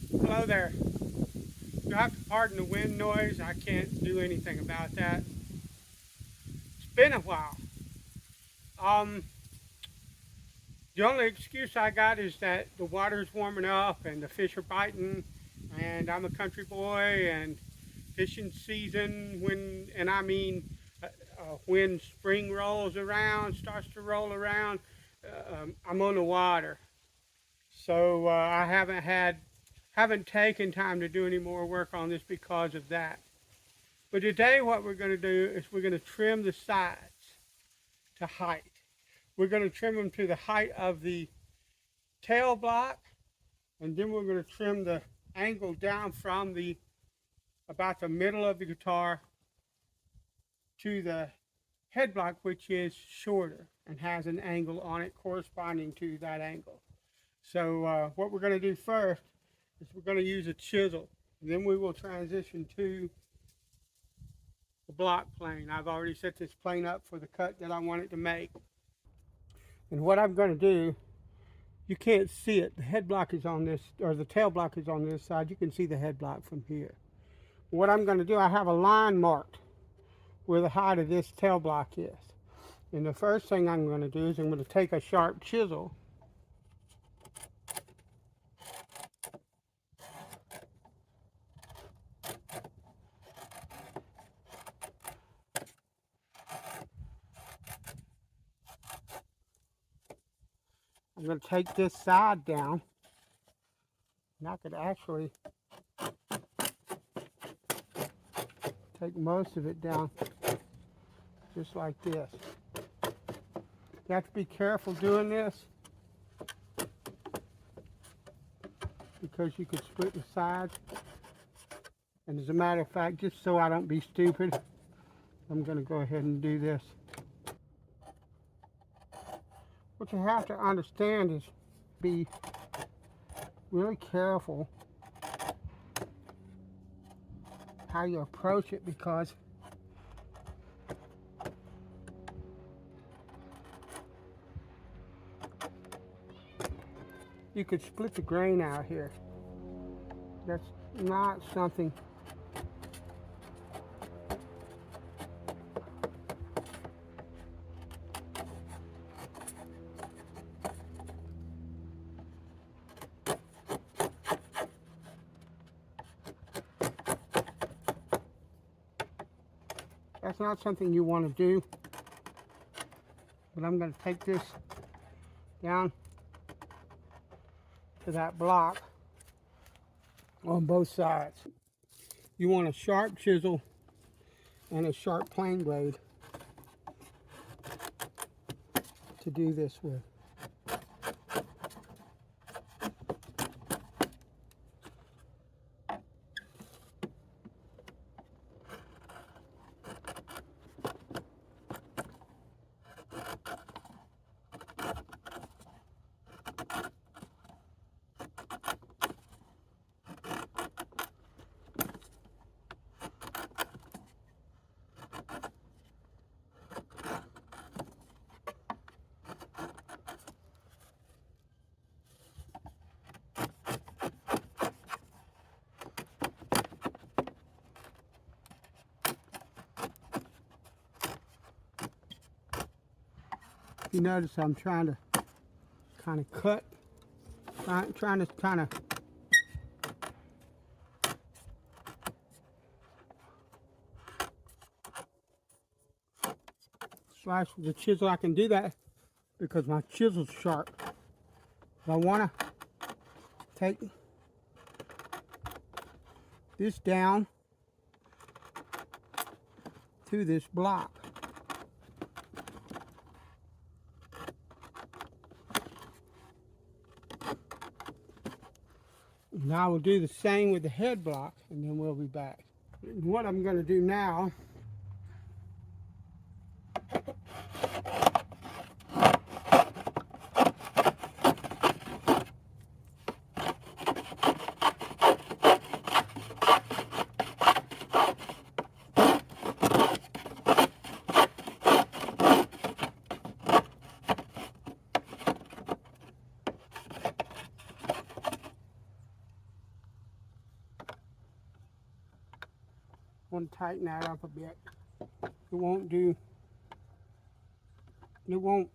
Hello there. You have to pardon the wind noise. I can't do anything about that. It's been a while. Um, the only excuse I got is that the water's warming up and the fish are biting, and I'm a country boy, and fishing season and I mean when spring rolls around, starts to roll around, I'm on the water. So I haven't taken time to do any more work on this because of that. But today what we're going to do is we're going to trim the sides to height. We're going to trim them to the height of the tail block, and then we're going to trim the angle down from about the middle of the guitar to the head block, which is shorter and has an angle on it corresponding to that angle. So what we're going to do first is we're going to use a chisel. Then we will transition to the block plane. I've already set this plane up for the cut that I want it to make. And what I'm going to do, you can't see it. The head block is on this, or the tail block is on this side. You can see the head block from here. What I'm going to do, I have a line marked where the height of this tail block is. And the first thing I'm going to do is I'm going to take a sharp chisel I'm going to take this side down, and I could actually take most of it down just like this. You have to be careful doing this because you could split the sides. And as a matter of fact, just so I don't be stupid, I'm going to go ahead and do this. What you have to understand is be really careful how you approach it, because you could split the grain out here. That's not something you want to do. But I'm going to take this down to that block on both sides. You want a sharp chisel and a sharp plane blade to do this with. You notice I'm trying to kind of cut, trying to kind of slice with the chisel. I can do that because my chisel's sharp. But I want to take this down to this block. Now we'll do the same with the head block, and then we'll be back. And what I'm going to do now want to tighten that up a bit. It won't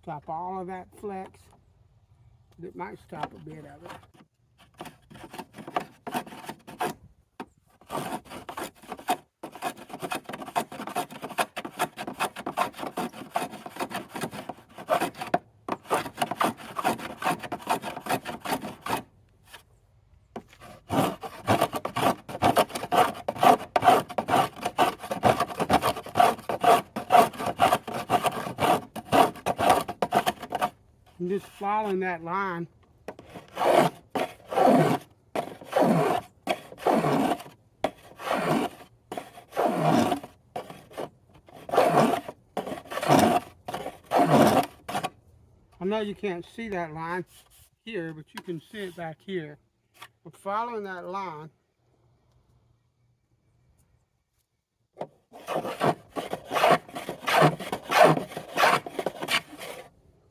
stop all of that flex, but it might stop a bit of it. I'm just following that line. I know you can't see that line here, but you can see it back here. We're following that line.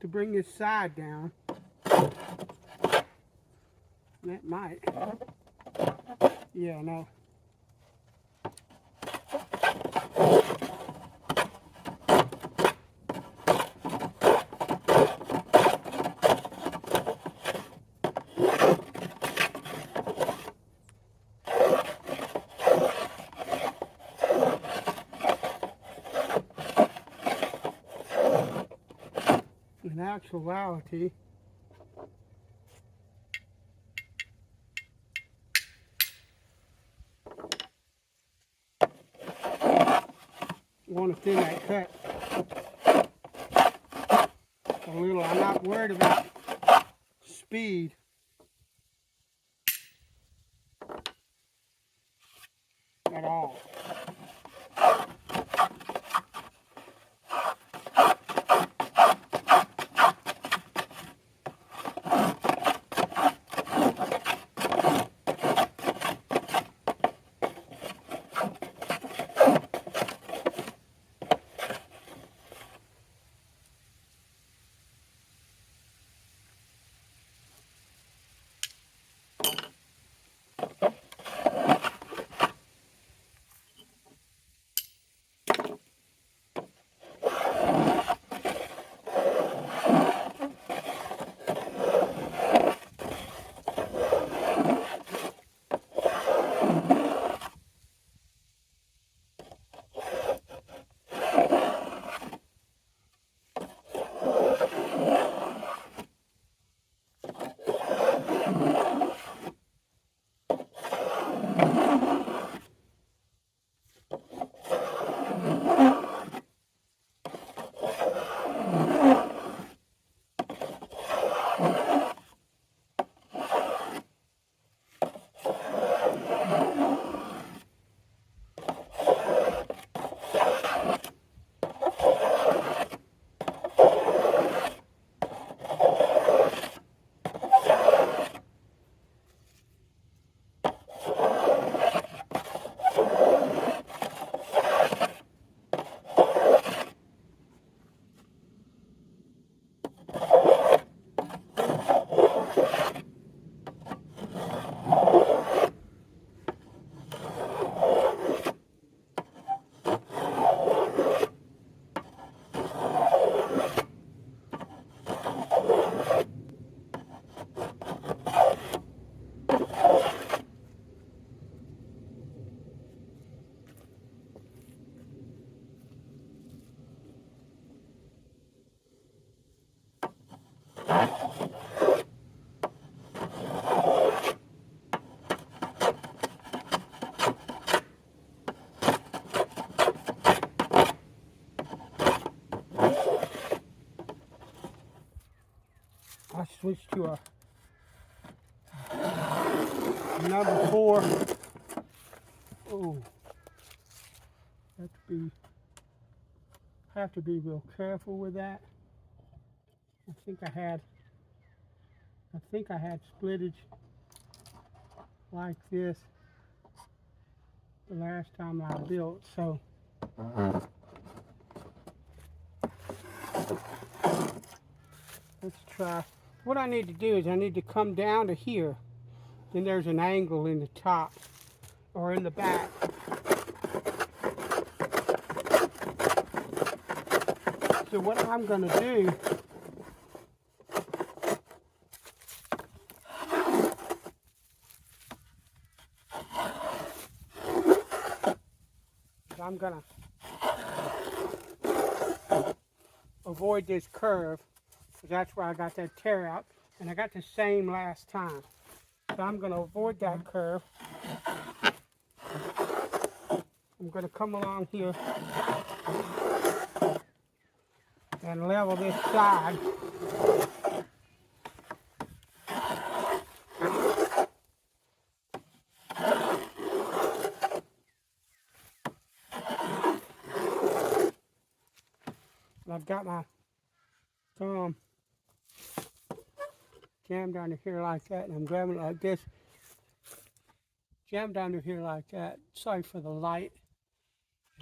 To bring this side down. That might. Yeah, no. In actuality, I want to thin that cut a little. I'm not worried about speed. At all. I switched to a number 4. Oh, have to be real careful with that. I think I had splittage like this the last time I built, so let's try. What I need to do is I need to come down to here. Then there's an angle in the top. or in the back. So what I'm going to do is I'm going to avoid this curve, because that's where I got that tear out, and I got the same last time. So I'm going to avoid that curve. I'm going to come along here and level this side. And I've got my thumb jammed under here like that, and I'm grabbing it like this. Jammed under here like that. Sorry for the light.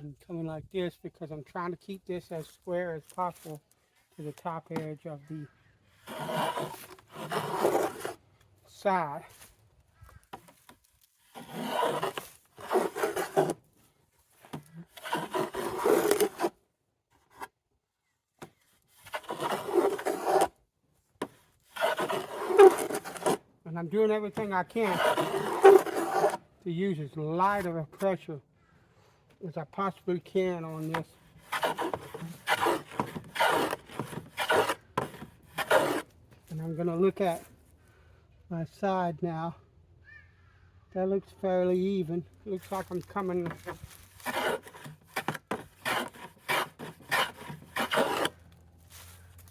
I'm coming like this because I'm trying to keep this as square as possible to the top edge of the side. And I'm doing everything I can to use as light of a pressure as I possibly can on this. And I'm going to look at my side now. That looks fairly even. Looks like I'm coming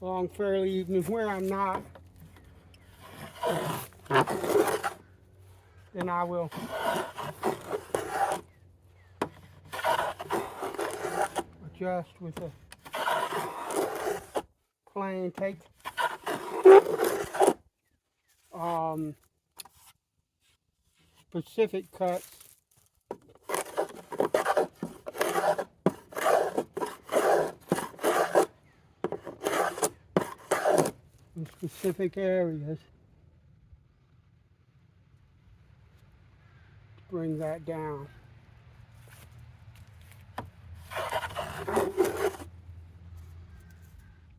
along fairly even. Where I'm not, then I will adjust with a plane. Take specific cuts. In specific areas to bring that down.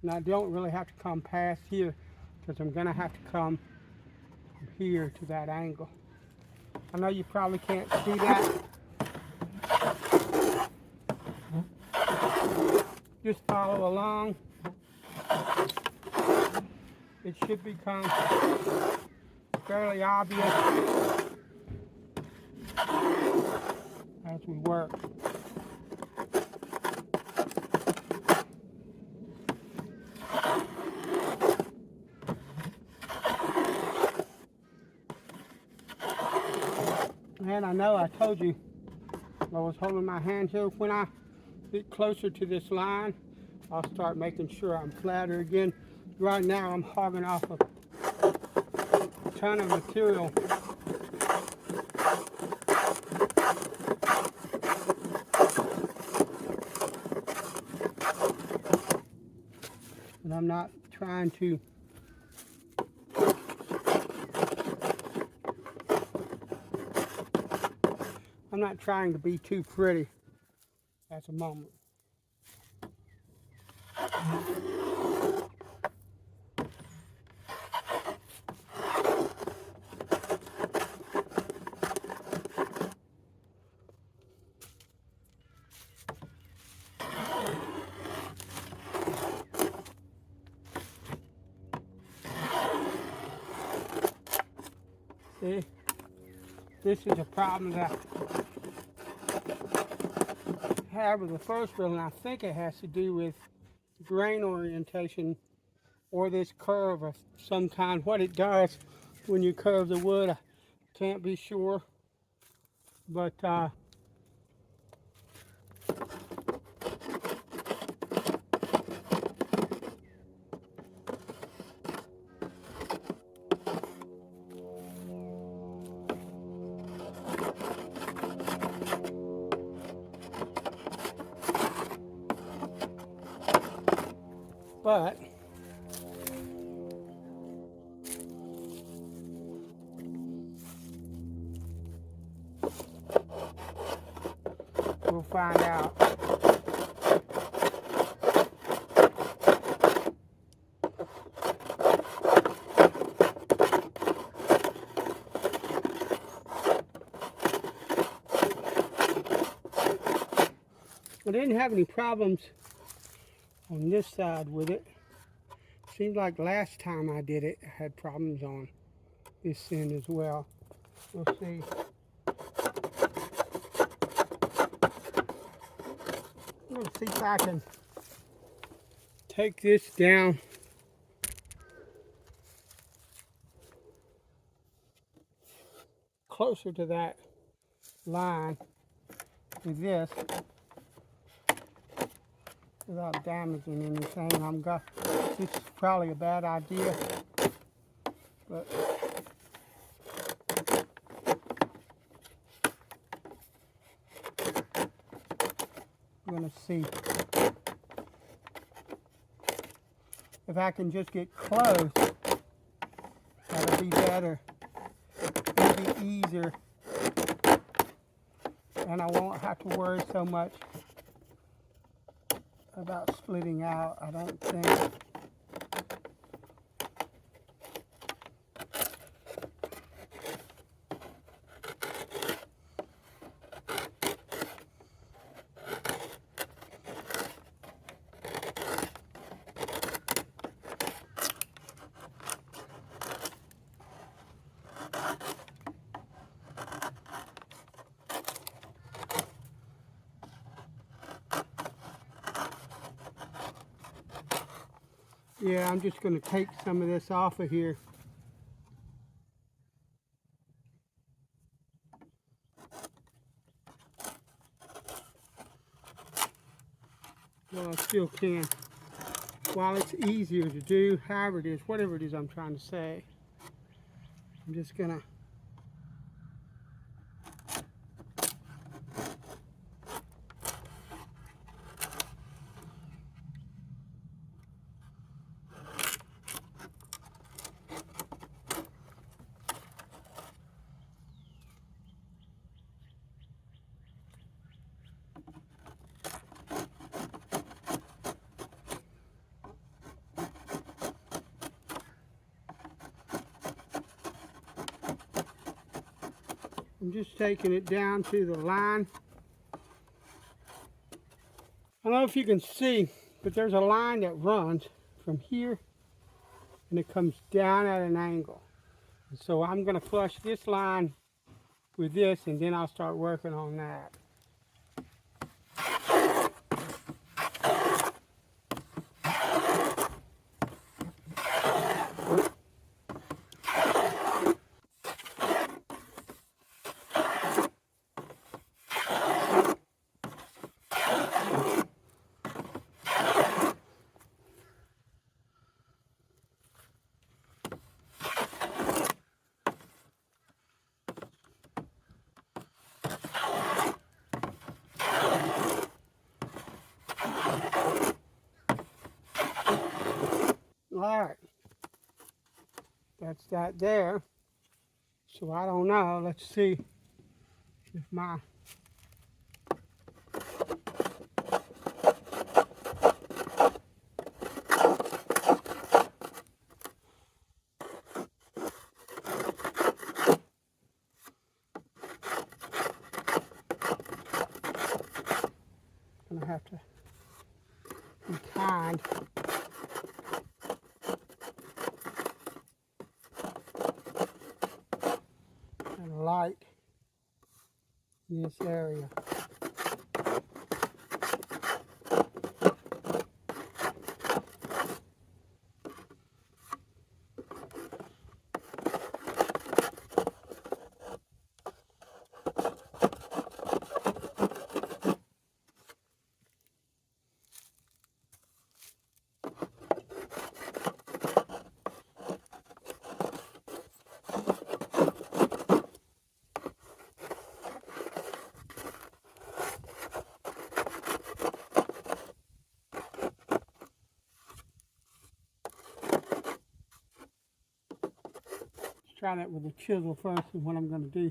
And I don't really have to come past here because I'm going to have to come from here to that angle. I know you probably can't see that. Just follow along. It should become fairly obvious as we work. And I know I told you I was holding my hand here. When I get closer to this line, I'll start making sure I'm flatter again. Right now I'm hogging off a ton of material. And I'm not trying to be too pretty at the moment. See, this is a problem that I have with the first drill, and I think it has to do with grain orientation or this curve of some kind. What it does when you curve the wood, I can't be sure, but We'll find out. I didn't have any problems on this side with it. Seems like last time I did it, I had problems on this end as well. We'll see. I'm going to see if I can take this down closer to that line with this without damaging anything. This is probably a bad idea, but I'm going to see if I can just get close. That'll be better. It'll be easier, and I won't have to worry so much about splitting out, I don't think. Yeah, I'm just going to take some of this off of here. Well, I still can. While it's easier to do, however it is, whatever it is I'm trying to say, I'm just going to taking it down to the line. I don't know if you can see, but there's a line that runs from here and it comes down at an angle. And so I'm going to flush this line with this, and then I'll start working on that. Alright, that's that there. So I don't know, let's see if my gonna have to be kind. And light in this area. Try that with a chisel first, and what I'm going to do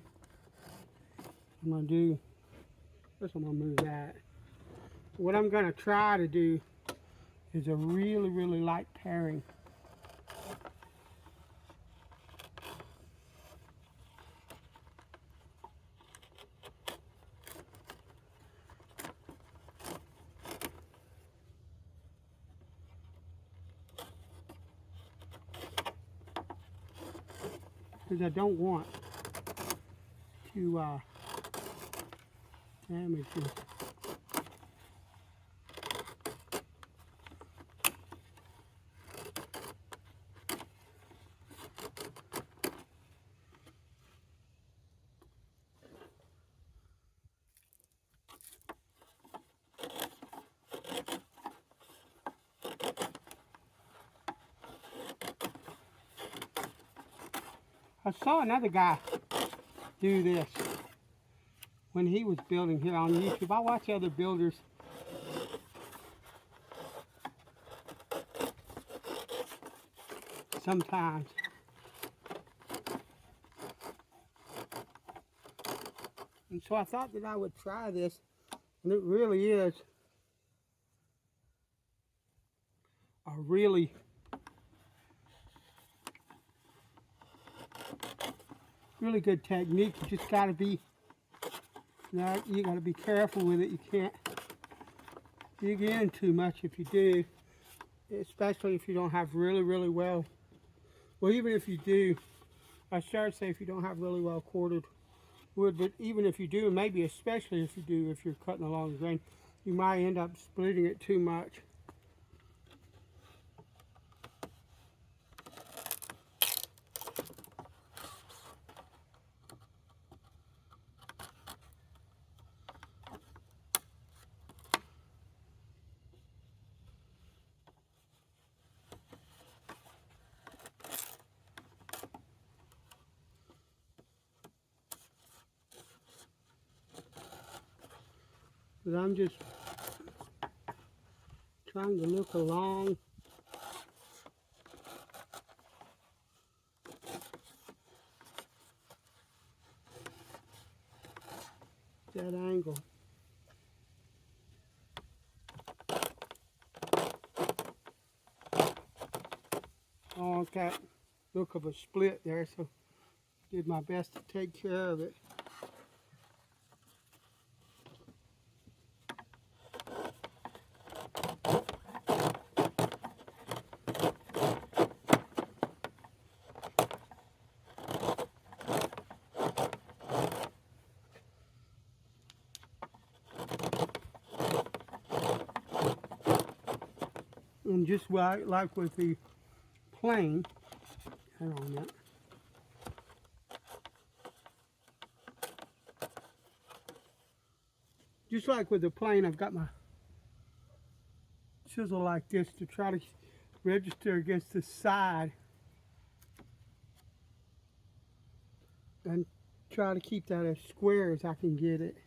First I'm going to move that. What I'm going to try to do is a really, really light paring. Because I don't want to damage this. I saw another guy do this when he was building here on YouTube. I watch other builders sometimes. And so I thought that I would try this, and it really is a really good technique. You just got to be, you got to be careful with it. You can't dig in too much if you do, especially if you don't have really well, even if you do, I should say if you don't have really well quartered wood, but even if you do, and maybe especially if you do, if you're cutting along the grain, you might end up splitting it too much. But I'm just trying to look along that angle. Oh, got look of a split there, so did my best to take care of it. And just like with the plane, hang on a minute. Just like with the plane, I've got my chisel like this to try to register against the side and try to keep that as square as I can get it.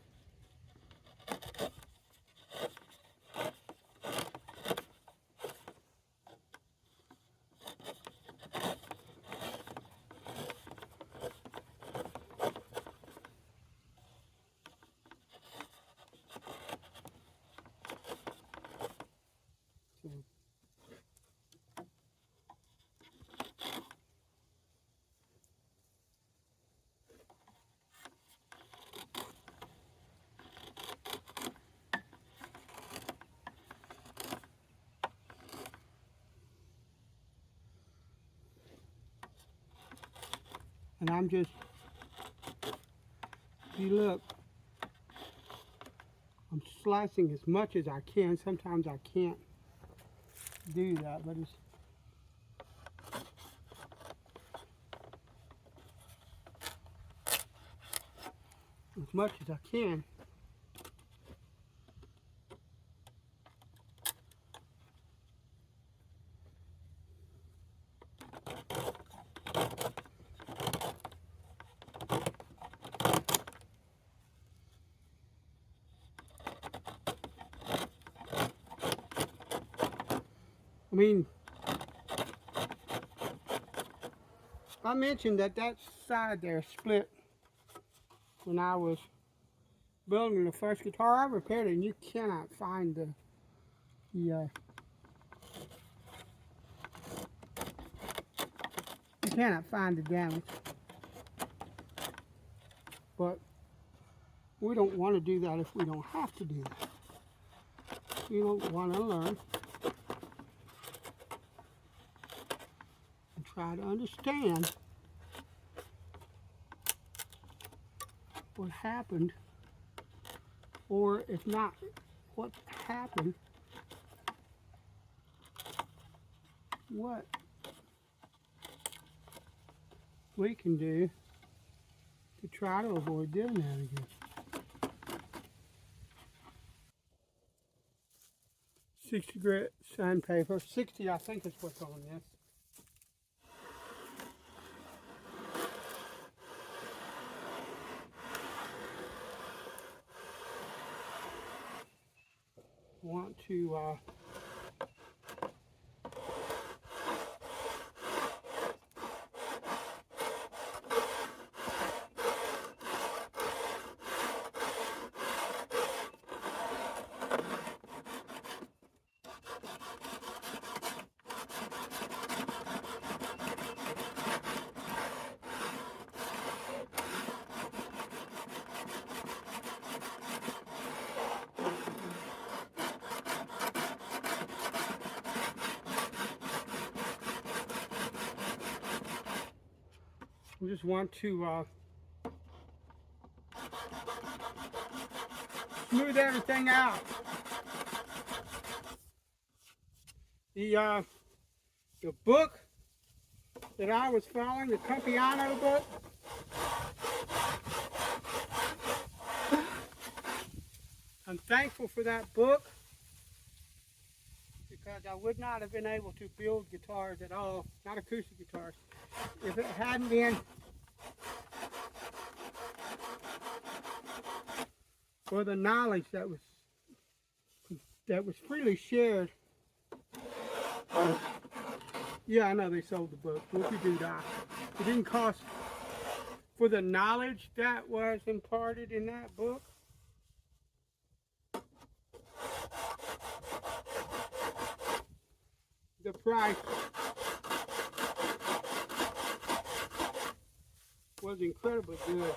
And I'm just, if you look, I'm slicing as much as I can. Sometimes I can't do that, but it's as much as I can. I mean, I mentioned that that side there split when I was building the first guitar I repaired it, and you cannot find the you cannot find the damage. But we don't want to do that if we don't have to do that. We don't want to learn and try to understand what happened, or if not what happened, what we can do to try to avoid doing that again. 60 grit sandpaper. 60, I think, is what's on this. Want to we just want to smooth everything out. The book that I was following, the Campiano book, I'm thankful for that book because I would not have been able to build guitars at all, not acoustic guitars, if it hadn't been for the knowledge that was freely shared. Yeah, I know they sold the book. Whoopie-doo-dah. It didn't cost for the knowledge that was imparted in that book. The price was incredibly good.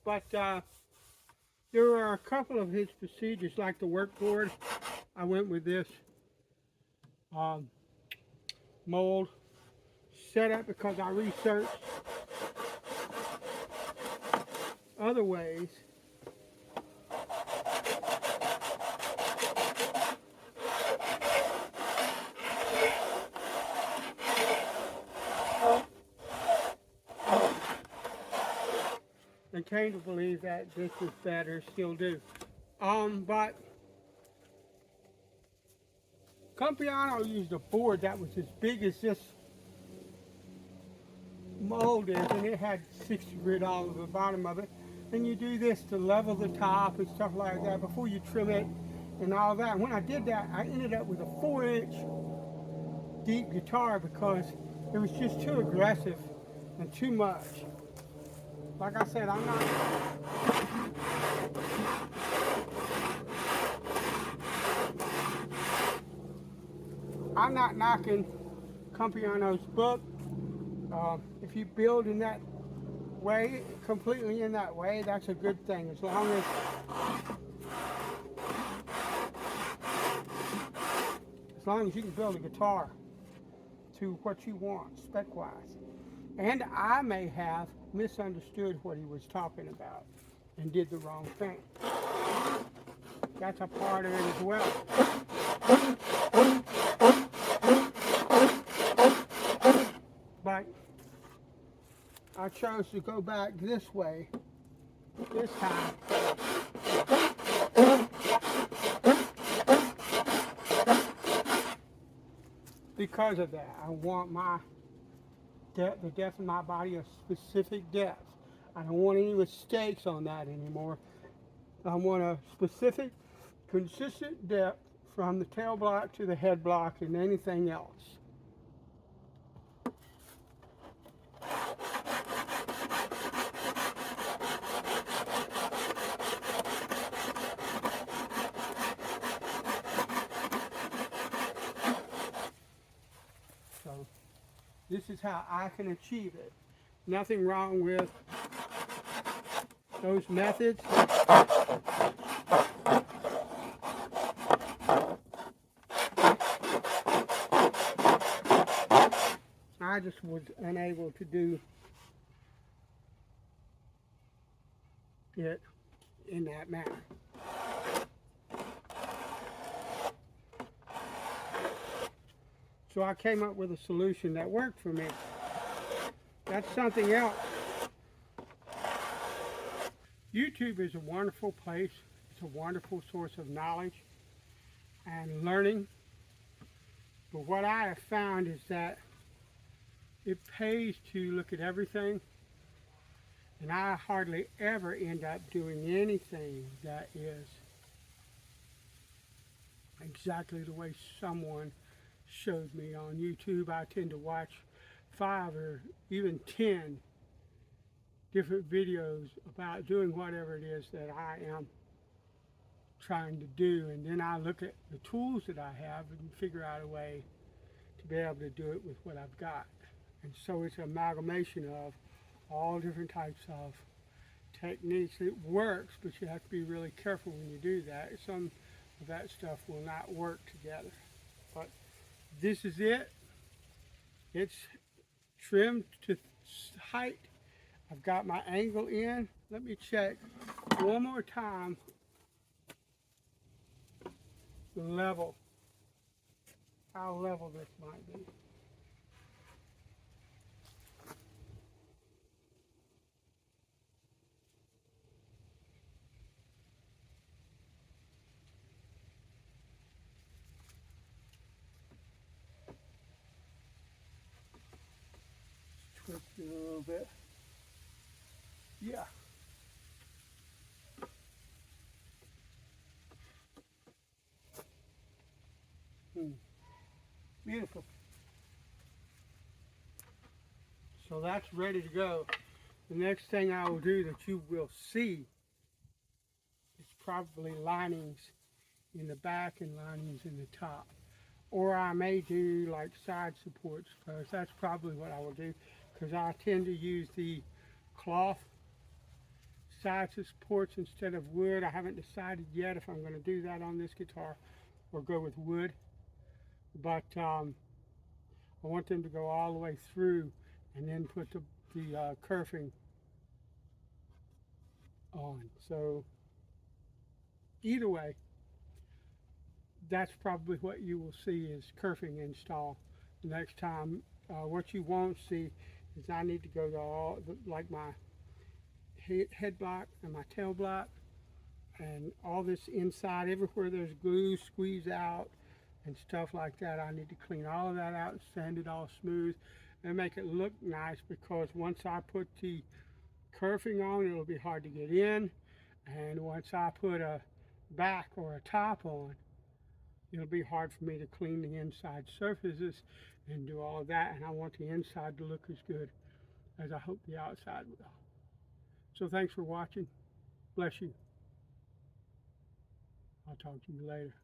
But there are a couple of his procedures, like the work board. I went with this mold setup because I researched other ways and came to believe that this is better, still do. But Campiano used a board that was as big as this mold is, and it had 60 grit all over the bottom of it. And you do this to level the top and stuff like that before you trim it and all that. And when I did that, I ended up with a 4-inch deep guitar because it was just too aggressive and too much. Like I said, I'm not knocking Campiano's book. If you build in that way, completely in that way, that's a good thing. As long as you can build a guitar to what you want, spec-wise. And I may have misunderstood what he was talking about and did the wrong thing. That's a part of it as well. But I chose to go back this way this time. Because of that, I want the depth of my body a specific depth. I don't want any mistakes on that anymore. I want a specific, consistent depth from the tail block to the head block and anything else. This is how I can achieve it. Nothing wrong with those methods. I just was unable to do it in that manner. So I came up with a solution that worked for me. That's something else. YouTube is a wonderful place. It's a wonderful source of knowledge and learning. But what I have found is that it pays to look at everything, and I hardly ever end up doing anything that is exactly the way someone showed me on YouTube. I tend to watch 5 or even 10 different videos about doing whatever it is that I am trying to do, and then I look at the tools that I have and figure out a way to be able to do it with what I've got. And so it's an amalgamation of all different types of techniques. It works, but you have to be really careful when you do that. Some of that stuff will not work together. But this is it. It's trimmed to height. I've got my angle in. Let me check one more time the level, how level this might be. Twist it a little bit. Yeah. Beautiful. So that's ready to go. The next thing I will do that you will see is probably linings in the back and linings in the top. Or I may do like side supports first. That's probably what I will do, because I tend to use the cloth side supports instead of wood. I haven't decided yet if I'm going to do that on this guitar or go with wood. But I want them to go all the way through and then put the kerfing on. So either way, that's probably what you will see is kerfing install the next time. What you won't see is I need to go to all, like my head block and my tail block and all this inside, everywhere there's glue, squeeze out and stuff like that. I need to clean all of that out and sand it all smooth and make it look nice, because once I put the kerfing on, it'll be hard to get in, and once I put a back or a top on, it'll be hard for me to clean the inside surfaces and do all of that, and I want the inside to look as good as I hope the outside will. So thanks for watching. Bless you. I'll talk to you later.